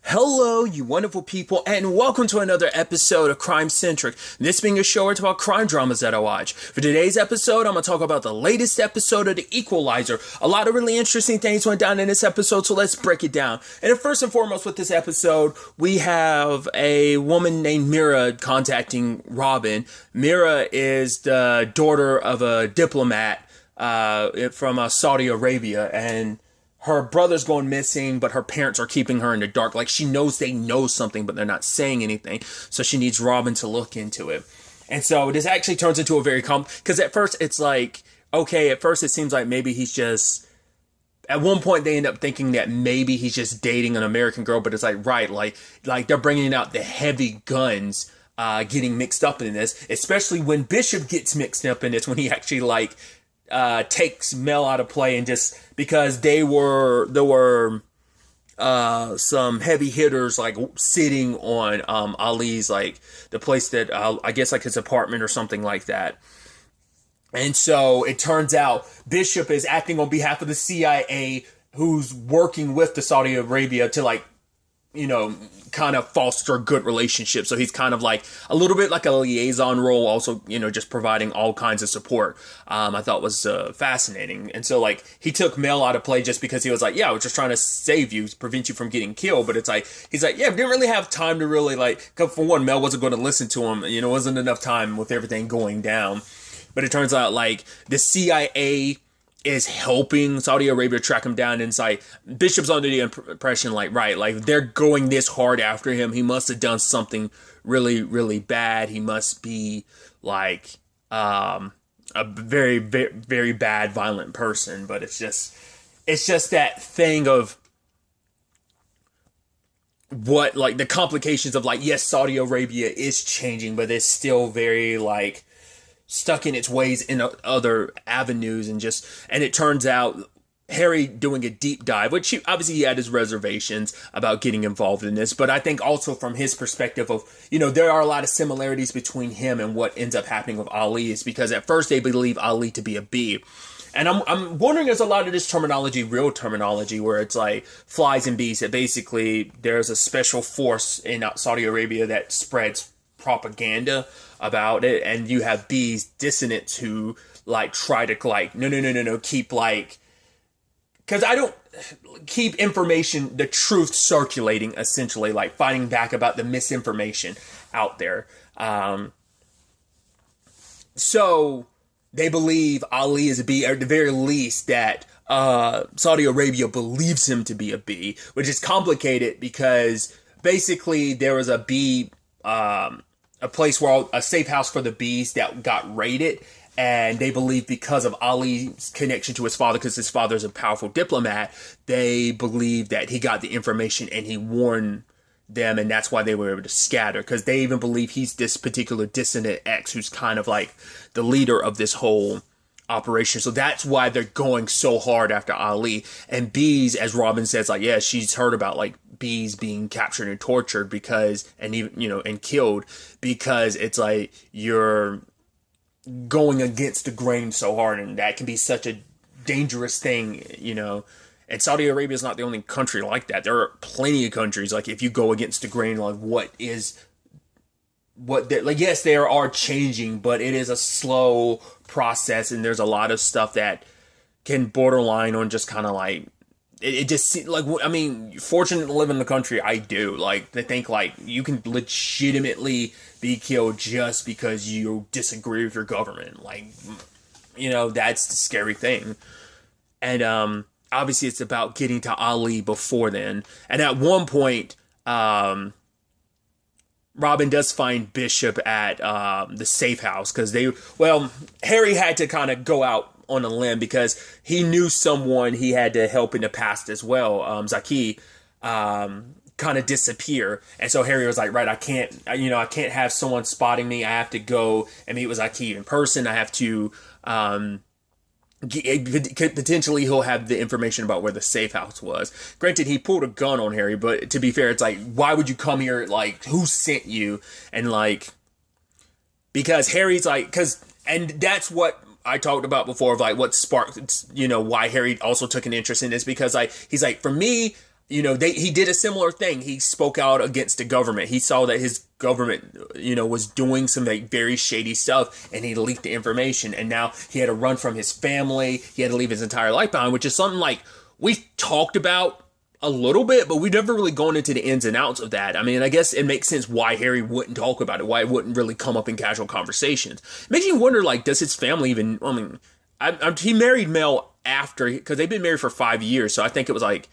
Hello, you wonderful people, and welcome to another episode of Crime Centric. This being a show where it's about crime dramas that I watch. For today's episode, I'm going to talk about the latest episode of The Equalizer. A lot of really interesting things went down in this episode, so let's break it down. And first and foremost with this episode, we have a woman named Mira contacting Robin. Mira is the daughter of a diplomat from Saudi Arabia, and her brother's going missing, but her parents are keeping her in the dark. Like, she knows they know something, but they're not saying anything. So she needs Robin to look into it. And so this actually turns into a very because at first it's like, okay, at first it seems like maybe he's just, at one point they end up thinking that maybe he's just dating an American girl, but it's like, right, like they're bringing out the heavy guns, getting mixed up in this, especially when Bishop gets mixed up in this, when he actually takes Mel out of play, and just because there were some heavy hitters sitting on Ali's the place that I guess his apartment or something like that. And so it turns out Bishop is acting on behalf of the CIA, who's working with the Saudi Arabia to kind of foster good relationships. So he's kind of a little bit like a liaison role, also, just providing all kinds of support. I thought was fascinating. And so he took Mel out of play just because he was like, yeah, I was just trying to save you, prevent you from getting killed. But it's he's like, yeah, we didn't really have time to really for one, Mel wasn't going to listen to him. Wasn't enough time with everything going down. But it turns out the CIA is helping Saudi Arabia track him down. And it's Bishop's under the impression they're going this hard after him. He must have done something really, really bad. He must be a very, very, very bad, violent person. But it's just that thing of what, the complications of yes, Saudi Arabia is changing, but it's still very stuck in its ways in other avenues, and it turns out Harry doing a deep dive, which he had his reservations about getting involved in this, but I think also from his perspective of, there are a lot of similarities between him and what ends up happening with Ali, is because at first they believe Ali to be a bee. And I'm wondering, is a lot of this terminology real terminology, where it's flies and bees, that basically there's a special force in Saudi Arabia that spreads propaganda about it, and you have bees dissonants who try to no, keep because I don't keep information, the truth circulating, essentially fighting back about the misinformation out there. So they believe Ali is a bee, or at the very least that Saudi Arabia believes him to be a bee, which is complicated because basically there was a bee, a place where a safe house for the bees that got raided, and they believe because of Ali's connection to his father, because his father is a powerful diplomat, they believe that he got the information and he warned them, and that's why they were able to scatter, because they even believe he's this particular dissident X who's kind of the leader of this whole operation. So that's why they're going so hard after Ali. And bees, as Robin says, yeah, she's heard about bees being captured and tortured because, and even, and killed, because it's you're going against the grain so hard, and that can be such a dangerous thing, and Saudi Arabia is not the only country like that. There are plenty of countries, if you go against the grain, yes, they are changing, but it is a slow process, and there's a lot of stuff that can borderline on just kind of it just I mean, fortunate to live in the country I do, they think you can legitimately be killed just because you disagree with your government, that's the scary thing. And obviously it's about getting to Ali before then, and at one point Robin does find Bishop at the safe house, because Harry had to kind of go out on a limb because he knew someone he had to help in the past as well. Zaki kind of disappear, and so Harry was right, I can't have someone spotting me. I have to go and meet with Zaki in person. I have to potentially he'll have the information about where the safe house was. Granted, he pulled a gun on Harry, but to be fair, it's why would you come here? Who sent you? And because Harry's and that's what I talked about before, of what sparked, why Harry also took an interest in this, because he's for me, he did a similar thing. He spoke out against the government. He saw that his government, was doing some like very shady stuff, and he leaked the information. And now he had to run from his family. He had to leave his entire life behind, which is something like we talked about a little bit, but we've never really gone into the ins and outs of that. I mean, I guess it makes sense why Harry wouldn't talk about it, why it wouldn't really come up in casual conversations. It makes you wonder, like, does his family even, I mean, he married Mel after, because they've been married for 5 years, so I think it was like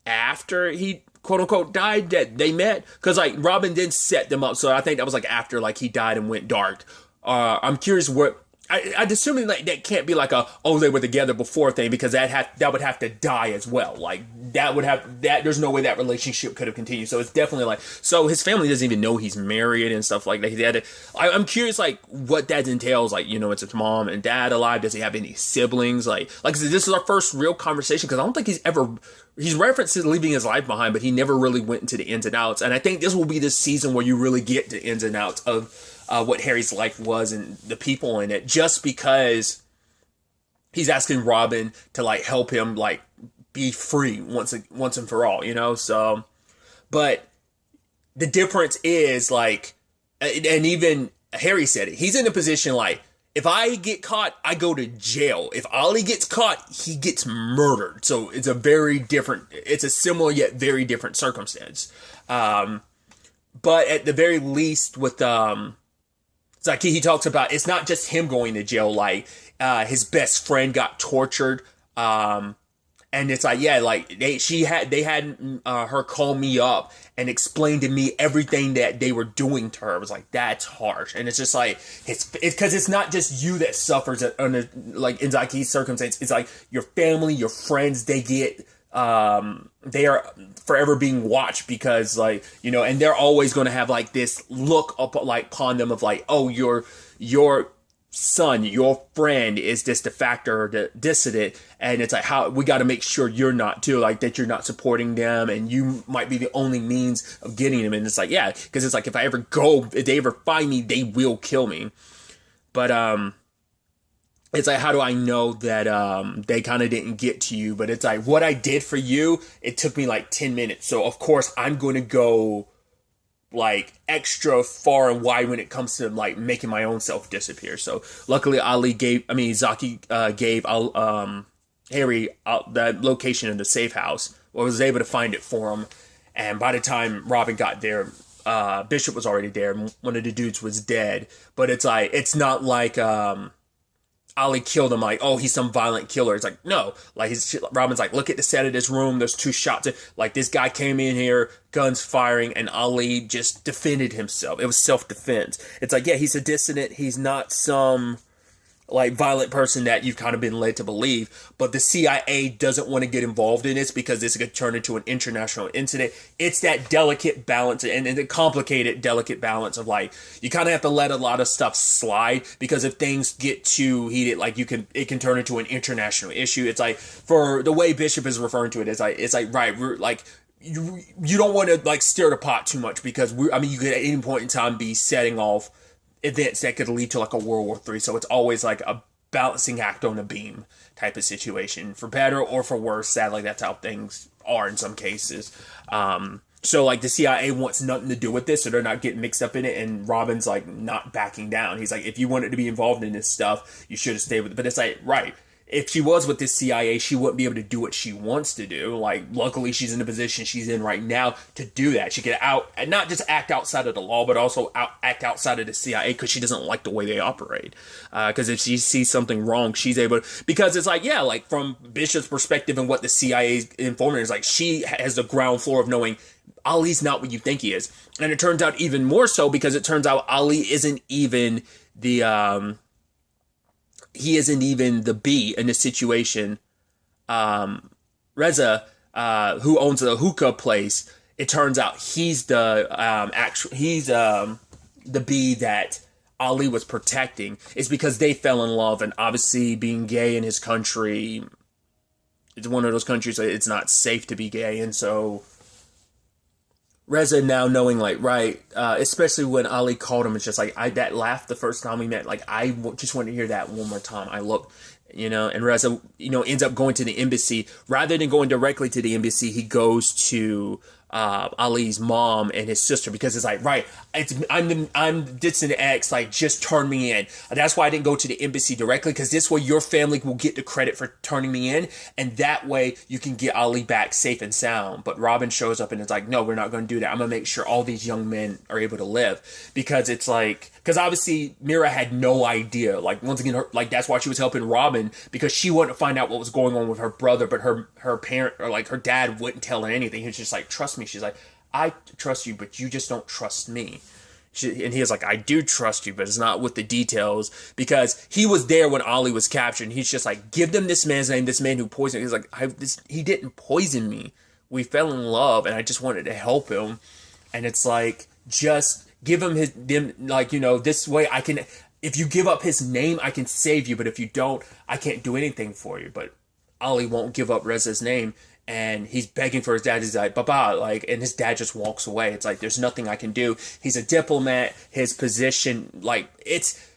after he quote unquote died that they met, because like Robin did set them up, so I think that was like after like he died and went dark. I'm curious what I'd assume like that can't be like they were together before thing, because that would have to die as well. Like there's no way that relationship could have continued. So it's definitely like, so his family doesn't even know he's married and stuff like that. I'm curious like what that entails. Like, it's his mom and dad alive. Does he have any siblings? Like I said, this is our first real conversation, because I don't think he's referenced leaving his life behind, but he never really went into the ins and outs. And I think this will be the season where you really get the ins and outs of what Harry's life was and the people in it, just because he's asking Robin to like help him like be free once and for all, so, but the difference is like, and even Harry said it, he's in a position like, if I get caught, I go to jail. If Ollie gets caught, he gets murdered. So it's a similar yet very different circumstance. But at the very least with, it's like he talks about, it's not just him going to jail, like his best friend got tortured, and it's like, yeah, like they had her call me up and explain to me everything that they were doing to her. It was like, that's harsh. And it's just like, it's because it's not just you that suffers under like in Zaki's circumstance. It's like your family, your friends, they are forever being watched, because like, and they're always going to have like this look up like upon them of like, oh, your son, your friend is this defector or the dissident, and it's like, how we got to make sure you're not too, like that you're not supporting them, and you might be the only means of getting them. And it's like, yeah, because it's like, if they ever find me, they will kill me. But it's like, how do I know that they kind of didn't get to you? But it's like, what I did for you, it took me like 10 minutes. So of course I'm going to go like extra far and wide when it comes to like making my own self disappear. So luckily Zaki gave Harry that location in the safe house, or was able to find it for him. And by the time Robin got there, Bishop was already there. One of the dudes was dead. But it's like, it's not like Ollie killed him like, oh, he's some violent killer. It's like, no, like Robin's like, look at the set of this room. There's 2 shots. Like, this guy came in here, guns firing, and Ollie just defended himself. It was self-defense. It's like, yeah, he's a dissident. He's not some like violent person that you've kind of been led to believe, but the CIA doesn't want to get involved in this because this could turn into an international incident. It's that delicate balance and the complicated, delicate balance of like, you kind of have to let a lot of stuff slide, because if things get too heated, like it can turn into an international issue. It's like, for the way Bishop is referring to it, it's like, right, we're like, you don't want to like stir the pot too much, because you could at any point in time be setting off events that could lead to like a World War III. So it's always like a balancing act on a beam type of situation, for better or for worse. Sadly, that's how things are in some cases. So like the CIA wants nothing to do with this, so they're not getting mixed up in it. And Robin's like not backing down. He's like, if you wanted to be involved in this stuff, you should have stayed with it. But it's like, right, if she was with this CIA, she wouldn't be able to do what she wants to do. Like, luckily, she's in the position she's in right now to do that. She could not just act outside of the law, but also act outside of the CIA, because she doesn't like the way they operate. Because if she sees something wrong, she's able to, because it's like, yeah, like from Bishop's perspective and what the CIA's informant is like, she has the ground floor of knowing Ollie's not what you think he is. And it turns out even more so, because it turns out Ollie isn't even the, he isn't even the B in this situation. Reza, who owns the hookah place, it turns out he's the the B that Ollie was protecting. It's because they fell in love, and obviously being gay in his country, it's one of those countries that it's not safe to be gay, and so Reza now knowing, like, right, especially when Ali called him, it's just like, that laugh the first time we met, like, I just want to hear that one more time. I look, And Reza, ends up going to the embassy. Rather than going directly to the embassy, he goes to Ali's mom and his sister, because it's like, right, I'm distant ex, like, just turn me in. That's why I didn't go to the embassy directly, because this way your family will get the credit for turning me in, and that way you can get Ali back safe and sound. But Robin shows up and it's like, no, we're not going to do that. I'm going to make sure all these young men are able to live, because it's like, because obviously Mira had no idea, like, once again, that's why she was helping Robin, because she wanted to find out what was going on with her brother, but her parent, or like her dad, wouldn't tell her anything. He was just like, trust me. She's like, I trust you, but you just don't trust me. And he was like, I do trust you, but it's not with the details, because he was there when Ali was captured, and he's just like, give them this man's name, this man who poisoned. He's like, he didn't poison me. We fell in love, and I just wanted to help him. And it's like, just give him this way I can, if you give up his name, I can save you, but if you don't, I can't do anything for you. But Ali won't give up Reza's name, and he's begging for his dad. He's like, Baba, like, and his dad just walks away. It's like, there's nothing I can do. He's a diplomat. His position, like, it's,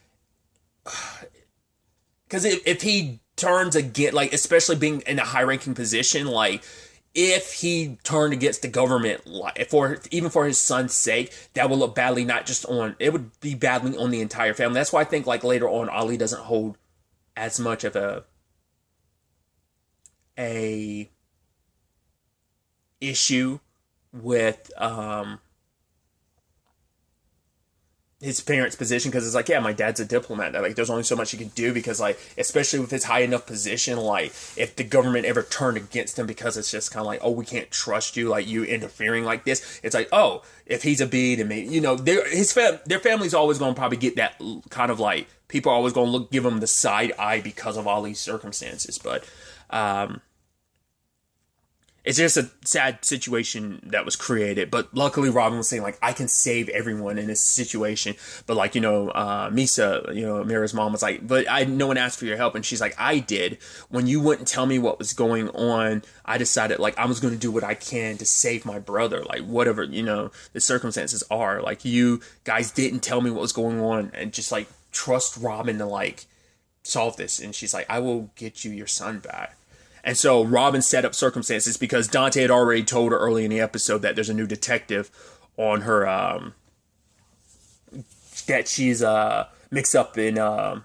because if he turns again, like, especially being in a high-ranking position, like, if he turned against the government, like, even for his son's sake, that will look badly, not just on, it would be badly on the entire family. That's why I think, like, later on, Ali doesn't hold as much of a issue with his parents' position, because it's like, yeah, my dad's a diplomat. Like, there's only so much he can do, because, like, especially with his high enough position, like, if the government ever turned against him, because it's just kind of like, oh, we can't trust you, like, you interfering like this. It's like, oh, if he's a B, then maybe, their family's always going to probably get that kind of, like, people are always going to give him the side eye because of all these circumstances. But it's just a sad situation that was created. But luckily, Robin was saying, like, I can save everyone in this situation. But, like, Misa, Mira's mom was like, but no one asked for your help. And she's like, I did. When you wouldn't tell me what was going on, I decided, like, I was going to do what I can to save my brother. Like, whatever, the circumstances are. Like, you guys didn't tell me what was going on. And just, like, trust Robin to, like, solve this. And she's like, I will get you your son back. And so Robin set up circumstances, because Dante had already told her early in the episode that there's a new detective on her, that she's mixed up in, that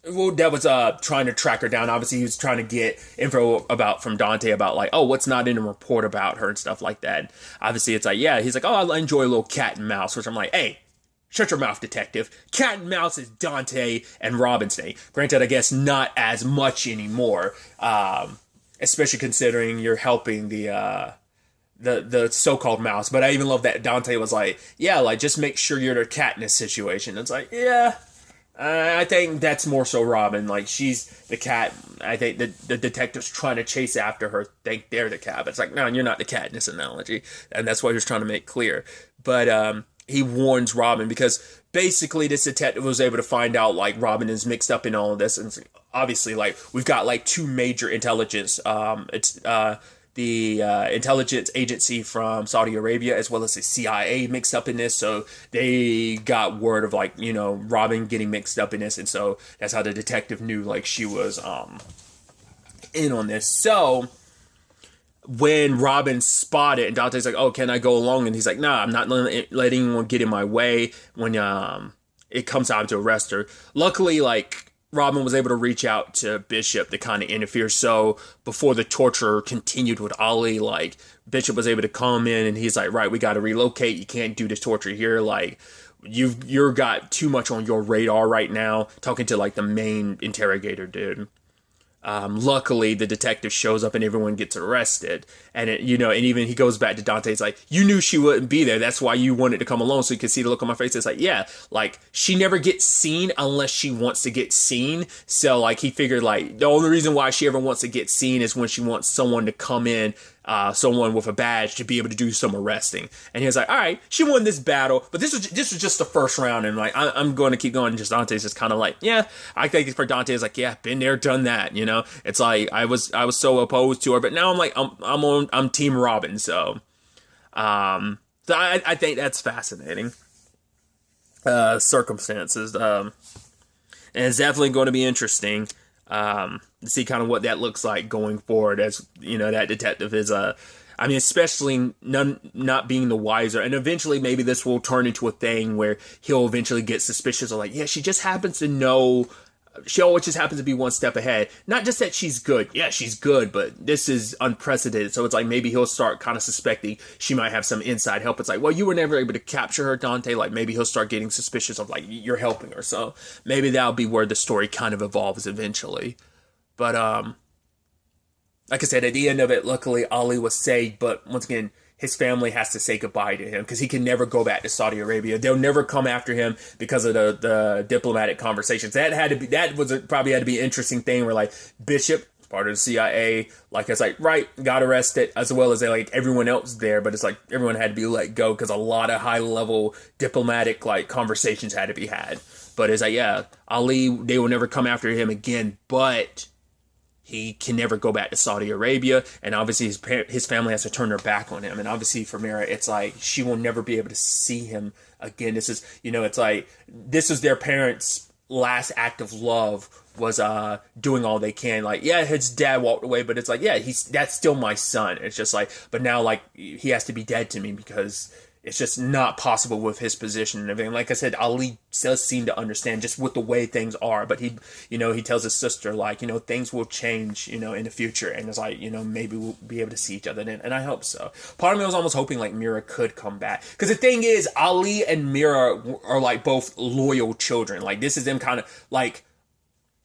was trying to track her down. Obviously, he was trying to get info from Dante about, like, oh, what's not in a report about her and stuff like that. And obviously, it's like, yeah, he's like, oh, I enjoy a little cat and mouse, which I'm like, hey, shut your mouth, detective. Cat and mouse is Dante and Robin's name. Granted, I guess not as much anymore, especially considering you're helping the so-called mouse. But I even love that Dante was like, yeah, like, just make sure you're the cat in this situation. It's like, yeah, I think that's more so Robin. Like, she's the cat. I think the detective's trying to chase after her. Think they're the cat. But it's like, no, you're not the cat in this analogy. And that's what he was trying to make clear. But, he warns Robin, because basically this detective was able to find out, like, Robin is mixed up in all of this. And obviously, like, we've got, like, two major intelligence. It's the intelligence agency from Saudi Arabia, as well as the CIA, mixed up in this. So they got word of, like, Robin getting mixed up in this. And so that's how the detective knew, like, she was in on this. So when Robin spotted, and Dante's like, oh, can I go along? And he's like, nah, I'm not letting anyone get in my way when it comes time to arrest her. Luckily, like, Robin was able to reach out to Bishop to kind of interfere. So before the torture continued with Ali, like, Bishop was able to come in, and he's like, right, we got to relocate. You can't do this torture here. Like, you've got too much on your radar right now. Talking to, like, the main interrogator dude. Luckily, the detective shows up and everyone gets arrested. And, and even he goes back to Dante. It's like, you knew she wouldn't be there. That's why you wanted to come along, so you could see the look on my face. It's like, yeah, like, she never gets seen unless she wants to get seen. So, like, he figured, like, the only reason why she ever wants to get seen is when she wants someone to come in, someone with a badge, to be able to do some arresting. And he was like, all right, she won this battle, but this was just the first round, and, like, I'm going to keep going. And just Dante's just kind of like, yeah, I think for Dante, it's like, yeah, been there, done that, It's like, I was so opposed to her, but now I'm like, I'm Team Robin, so I think that's fascinating circumstances. And And it's definitely going to be interesting to see kind of what that looks like going forward, as you know, that detective is I mean, especially not being the wiser. And eventually maybe this will turn into a thing where he'll eventually get suspicious of like, yeah, she just happens to know, she always just happens to be one step ahead. Not just that she's good. Yeah, she's good, but this is unprecedented. So it's like maybe he'll start kind of suspecting she might have some inside help. It's like, well, you were never able to capture her, Dante. Like maybe he'll start getting suspicious of like, you're helping her. So maybe that'll be where the story kind of evolves eventually. But, like I said, at the end of it, luckily Ali was saved, but once again, his family has to say goodbye to him because he can never go back to Saudi Arabia. They'll never come after him because of the diplomatic conversations. Probably had to be an interesting thing where like Bishop, part of the CIA, like it's like, right, got arrested, as well as like everyone else there, but it's like everyone had to be let go because a lot of high level diplomatic like conversations had to be had. But it's like, yeah, Ali, they will never come after him again, but he can never go back to Saudi Arabia, and obviously his family has to turn their back on him. And obviously for Mira, it's like she will never be able to see him again. This is, you know, it's like this is their parents' last act of love was doing all they can. Like, yeah, his dad walked away, but it's like, yeah, that's still my son. It's just like, but now like he has to be dead to me because it's just not possible with his position and everything. Like I said, Ali does seem to understand just with the way things are, but he, you know, he tells his sister like, you know, things will change, you know, in the future. And it's like, you know, maybe we'll be able to see each other then. And I hope so. Part of me was almost hoping like Mira could come back. Because the thing is, Ali and Mira are like both loyal children. Like this is them kind of like,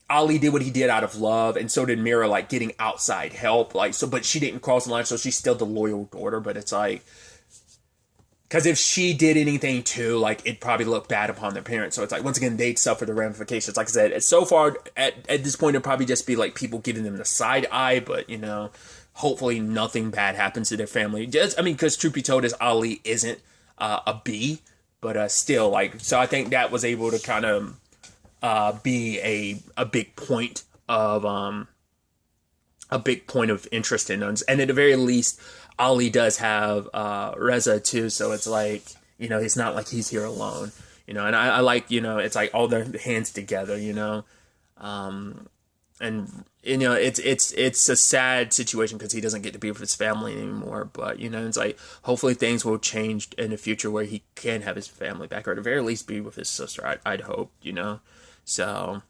Ali did what he did out of love, and so did Mira, like getting outside help. Like, so, but she didn't cross the line, so she's still the loyal daughter. But it's like, because if she did anything too, like, it'd probably look bad upon their parents. So it's like, once again, they'd suffer the ramifications. Like I said, so far, at this point, it'd probably just be like people giving them the side eye, but, you know, hopefully nothing bad happens to their family. Just, I mean, because truth be told, as Ali isn't a B, but still, like, so I think that was able to kind of be a big point of interest in us. And at the very least, Ali does have Reza too, so it's like, you know, it's not like he's here alone, you know. And I like, you know, it's like all their hands together, you know. And you know, it's a sad situation because he doesn't get to be with his family anymore. But you know, it's like hopefully things will change in the future where he can have his family back, or at the very least be with his sister. I'd hope, you know. So.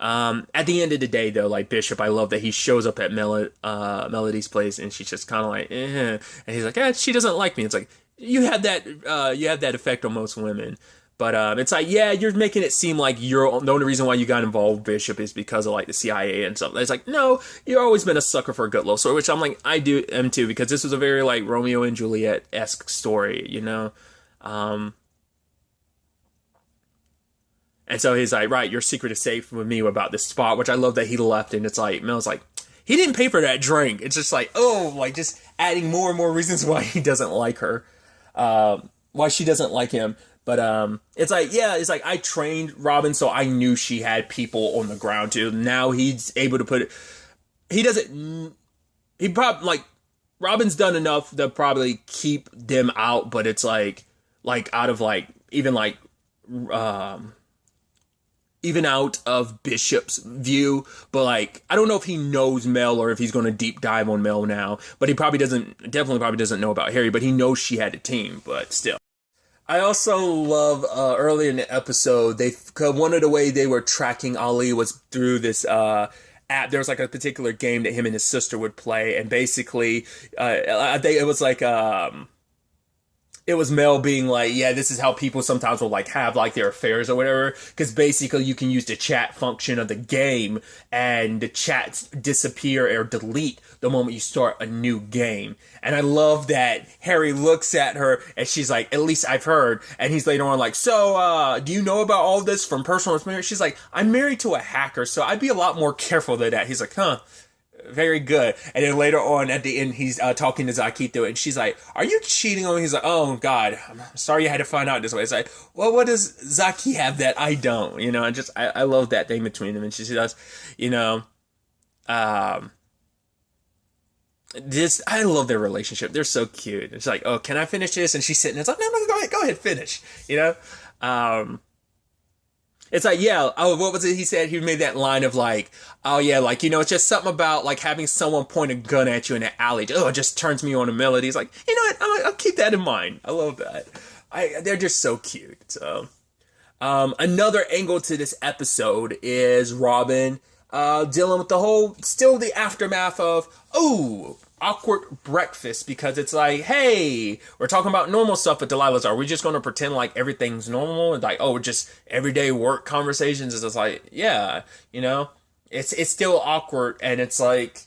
At the end of the day, though, like Bishop, I love that he shows up at Melody's place, and she's just kind of like, and he's like, she doesn't like me. It's like you have that effect on most women, but it's like, yeah, you're making it seem like the only reason why you got involved, Bishop, is because of like the CIA and stuff. It's like, no, you've always been a sucker for a good love story, which I'm like, I am too, because this was a very like Romeo and Juliet-esque story, you know. And so he's like, right, your secret is safe with me about this spot, which I love that he left. And it's like, Mel's like, he didn't pay for that drink. It's just like, oh, like just adding more and more reasons why he doesn't like her, why she doesn't like him. But it's like, yeah, it's like I trained Robin, so I knew she had people on the ground too. Now he's able to put it. He probably like Robin's done enough to probably keep them out, but it's like out of like even out of Bishop's view, but like I don't know if he knows Mel or if he's going to deep dive on Mel now. But he definitely doesn't know about Harry. But he knows she had a team. But still, I also love early in the episode one of the way they were tracking Ali was through this app. There was like a particular game that him and his sister would play, and basically I think it was like it was Mel being like, yeah, this is how people sometimes will like have like their affairs or whatever. Because basically you can use the chat function of the game and the chats disappear or delete the moment you start a new game. And I love that Harry looks at her and she's like, at least I've heard. And he's later on like, so do you know about all this from personal experience? She's like, I'm married to a hacker, so I'd be a lot more careful than that. He's like, huh. Very good. And then later on at the end, he's talking to Zakito, and she's like, are you cheating on me? He's like, oh, God, I'm sorry you had to find out this way. It's like, well, what does Zaki have that I don't? You know, I love that thing between them. And she does, you know, I love their relationship. They're so cute. It's like, oh, can I finish this? And she's sitting there, it's like, no, go ahead, finish, you know? It's like, yeah, oh, what was it he said? He made that line of like, oh yeah, like, you know, it's just something about like having someone point a gun at you in an alley. Oh, it just turns me on a melody. He's like, you know what? I'll keep that in mind. I love that. They're just so cute. So, another angle to this episode is Robin, dealing with still the aftermath of, awkward breakfast, because it's like, hey, we're talking about normal stuff, but Delilah's, are we just going to pretend like everything's normal? And like, oh, we're just everyday work conversations. It's just like, yeah, you know, it's still awkward. And it's like,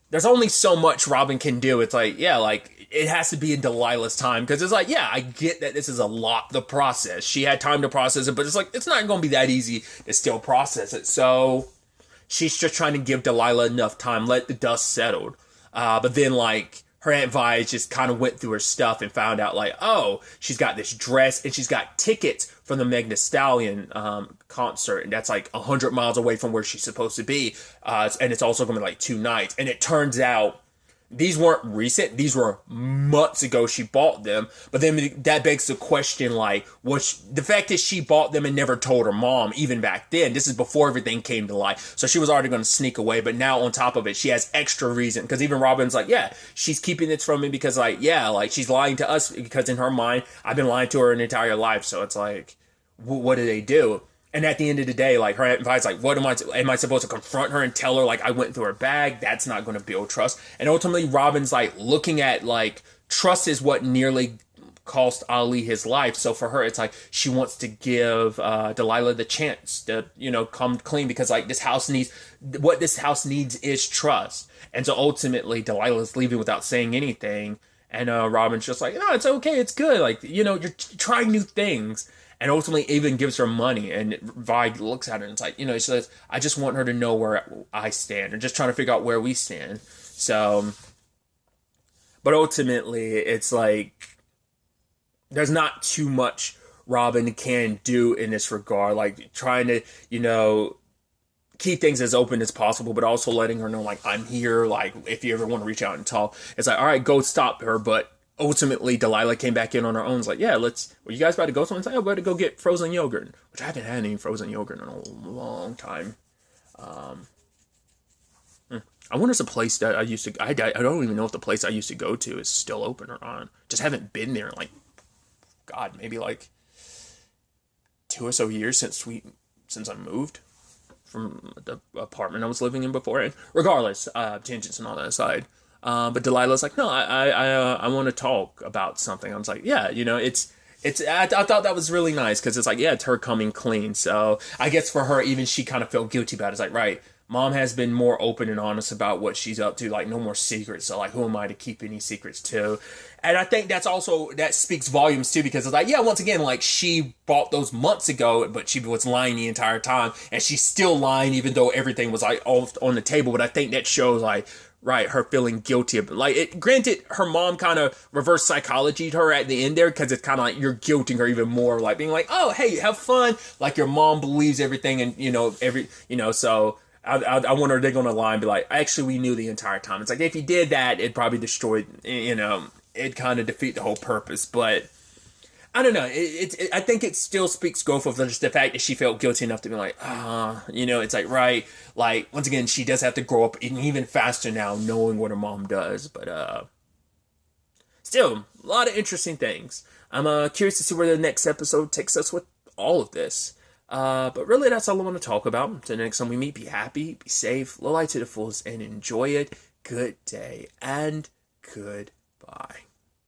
there's only so much Robin can do. It's like, yeah, like it has to be in Delilah's time. Because it's like, yeah, I get that this is a lot to process. She had time to process it, but it's like, it's not going to be that easy to still process it. So she's just trying to give Delilah enough time, let the dust settle. But then, like, her Aunt Vi just kind of went through her stuff and found out, like, oh, she's got this dress and she's got tickets for the Meg Thee Stallion concert. And that's, like, 100 miles away from where she's supposed to be. And it's also going to be, like, 2 nights. And it turns out these weren't recent. These were months ago she bought them. But then that begs the question, like, the fact that she bought them and never told her mom, even back then, this is before everything came to light. So she was already going to sneak away. But now on top of it, she has extra reason. Because even Robin's like, yeah, she's keeping this from me because, like, yeah, like, she's lying to us because in her mind, I've been lying to her an entire life. So it's like, what do they do? And at the end of the day, like, her Aunt Vi's like, what am I supposed to confront her and tell her, like, I went through her bag? That's not going to build trust. And ultimately, Robin's, like, looking at, like, trust is what nearly cost Ali his life. So for her, it's like, she wants to give Delilah the chance to, you know, come clean because, like, this house needs is trust. And so ultimately, Delilah's leaving without saying anything. And Robin's just like, no, it's okay, it's good. Like, you know, you're trying new things. And ultimately even gives her money. And Vi looks at her and it's like, you know, she says, I just want her to know where I stand. And just trying to figure out where we stand. So, but ultimately, it's like, there's not too much Robin can do in this regard. Like, trying to, you know, keep things as open as possible, but also letting her know, like, I'm here. Like, if you ever want to reach out and talk, it's like, all right, go stop her. But ultimately, Delilah came back in on her own. It's like, yeah, you guys about to go somewhere? It's like, oh, we're about to go get frozen yogurt, which I haven't had any frozen yogurt in a long time. I wonder if the place that I used to, I don't even know if the place I used to go to is still open or not. Just haven't been there in, like, God, maybe like 2 or so years since I moved from the apartment I was living in before. And regardless, tangents and all that aside. But Delilah's like, no, I want to talk about something. I was like, yeah, you know, I thought that was really nice because it's like, yeah, it's her coming clean. So I guess for her, even she kind of felt guilty about it. It's like, right, Mom has been more open and honest about what she's up to, like no more secrets. So like, who am I to keep any secrets to? And I think that speaks volumes too, because it's like, yeah, once again, like she bought those months ago, but she was lying the entire time, and she's still lying even though everything was like all on the table. But I think that shows like, right, her feeling guilty. Like, granted, her mom kind of reverse psychologied her at the end there, because it's kind of like you're guilting her even more, like being like, oh, hey, have fun. Like your mom believes everything, and so I wonder if they're going to lie and be like, actually, we knew the entire time. It's like, if you did that, it'd probably destroy, it'd kind of defeat the whole purpose. But I don't know. I think it still speaks growth of just the fact that she felt guilty enough to be like, it's like, right. Like, once again, she does have to grow up even faster now, knowing what her mom does. But still, a lot of interesting things. I'm curious to see where the next episode takes us with all of this. But really, that's all I want to talk about. Until the next time we meet, be happy, be safe, live life to the fullest, and enjoy it. Good day and good